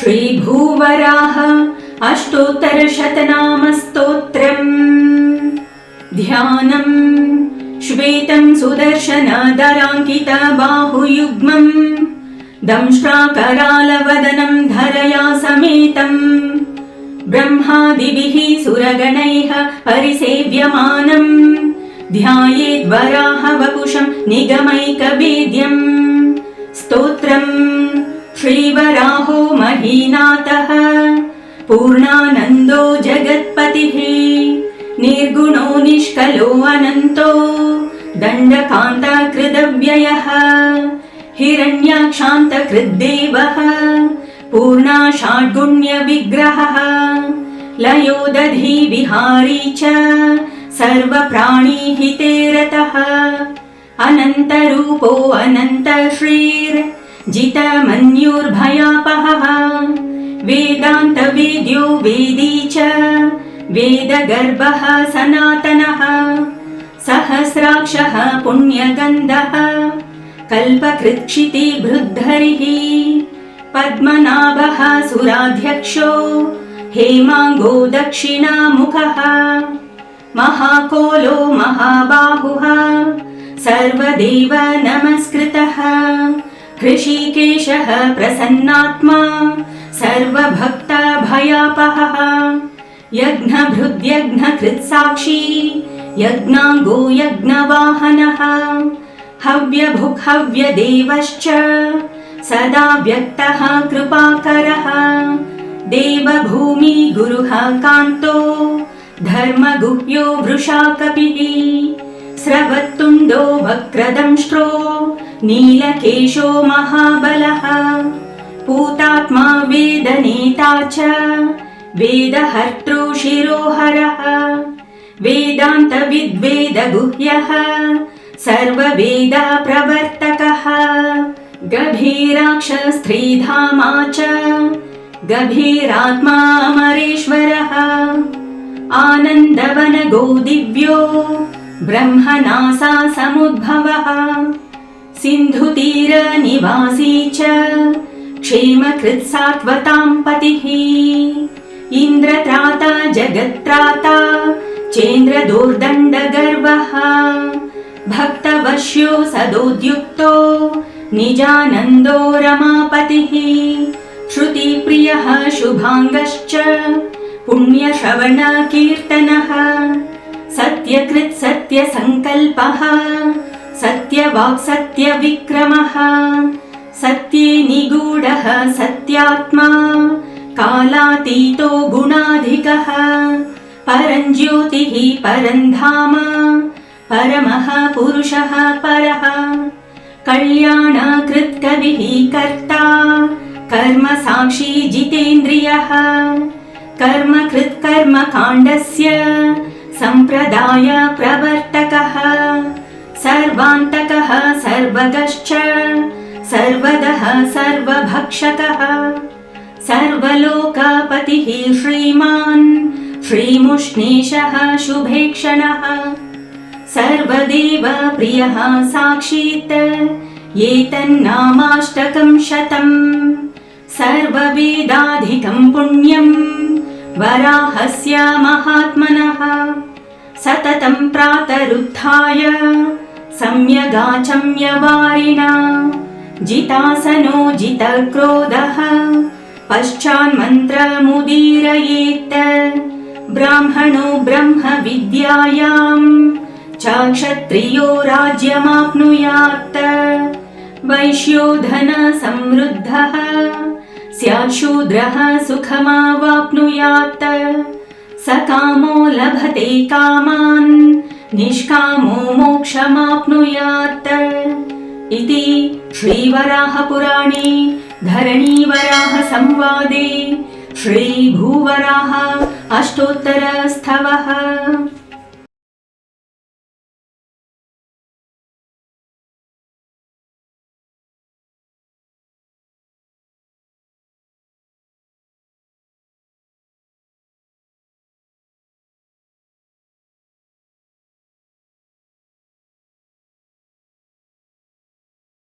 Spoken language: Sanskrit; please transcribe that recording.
श्रीभूवराह अष्टोत्तरशतनामस्तोत्रम् ध्यानम् श्वेतं सुदर्शनधराङ्कितबाहुयुग्मम् दंष्ट्राकरालवदनं धरया समेतम् ब्रह्मादिभिः सुरगणैः परिसेव्यमानम् ध्यायेद्वराहवपुषं निगमैकवेद्यम् स्तोत्रम् श्रीवराहो महीनाथः पूर्णानन्दो जगत्पतिः निर्गुणो निष्कलो अनन्तो दण्डकान्तकृदव्ययः हिरण्याक्षान्तकृद्देवः पूर्णाषाड्गुण्यविग्रहः लयो दधी विहारी च सर्वप्राणिहिते रतः अनन्तरूपो अनन्तश्रीर्जितमन्युर्भयापहः वेदान्तवेद्यो वेदी च वेदगर्भः सनातनः सहस्राक्षः पुण्यगन्धः कल्पकृच्छितिभृद्धरिः पद्मनाभः सुराध्यक्षो हेमाङ्गो दक्षिणामुखः महाकोलो महाबाहुः सर्वदेव नमस्कृतः हृषीकेशः प्रसन्नात्मा सर्वभक्तभयापहः यज्ञभृद्यज्ञकृत्साक्षी यज्ञाङ्गो यज्ञवाहनः हव्यभुक् हव्यदेवश्च सदा व्यक्तः कृपाकरः देवभूमि गुरुः कान्तो धर्मगुह्यो वृषाकपिः स्रवत्तुण्डो वक्रदंष्ट्रो नीलकेशो महाबलः पूतात्मा वेदनेता च वेदहर्तृ शिरोहरः वेदान्तविद्वेदगुह्यः सर्ववेदप्रवर्तकः गभीराक्षस्त्रीधामा च गभीरात्मा अमरेश्वरः आनन्दवनगो दिव्यो ब्रह्मनासा समुद्भवः सिन्धुतीरनिवासी च क्षेमकृत्सात्वतां पतिः इन्द्रत्राता जगत्त्राता चेन्द्रदोर्दण्डगर्वः भक्तवश्यो सदोद्युक्तो निजानन्दो रमापतिः श्रुतिप्रियः शुभाङ्गश्च पुण्यश्रवणकीर्तनः सत्यकृत् सत्यसङ्कल्पः सत्यवाक् सत्यविक्रमः सत्ये निगूढः सत्यात्मा कालातीतो गुणाधिकः परञ्ज्योतिः परन्धाम परमः पुरुषः परः कल्याणकृत् कविः कर्ता कर्मसाक्षी जितेन्द्रियः कर्मकृत् कर्मकाण्डस्य सम्प्रदाय प्रवर्तकः सर्वान्तकः सर्वगश्च सर्वदः सर्वभक्षकः सर्वलोकपतिः श्रीमान् श्रीमुष्णीशः शुभेक्षणः सर्वदेव प्रियः साक्षीत् एतन्नामाष्टकं शतम् सर्ववेदाधिकं पुण्यं वराहस्य महात्मनः सततं प्रातरुत्थाय सम्यगाचम्यवारिणा जितासनो जितक्रोधः पश्चान्मन्त्रमुदीरयेत् ब्राह्मणो ब्रह्मविद्यायां च क्षत्रियो राज्यमाप्नुयात् वैश्यो धनसमृद्धः स्यात् शूद्रः सुखमावाप्नुयात् सकामो लभते कामान् निष्कामो मोक्षमाप्नुयात् इति श्रीवराहपुराणे धरणीवराह संवादे श्रीभूवराह अष्टोत्तरस्थवः।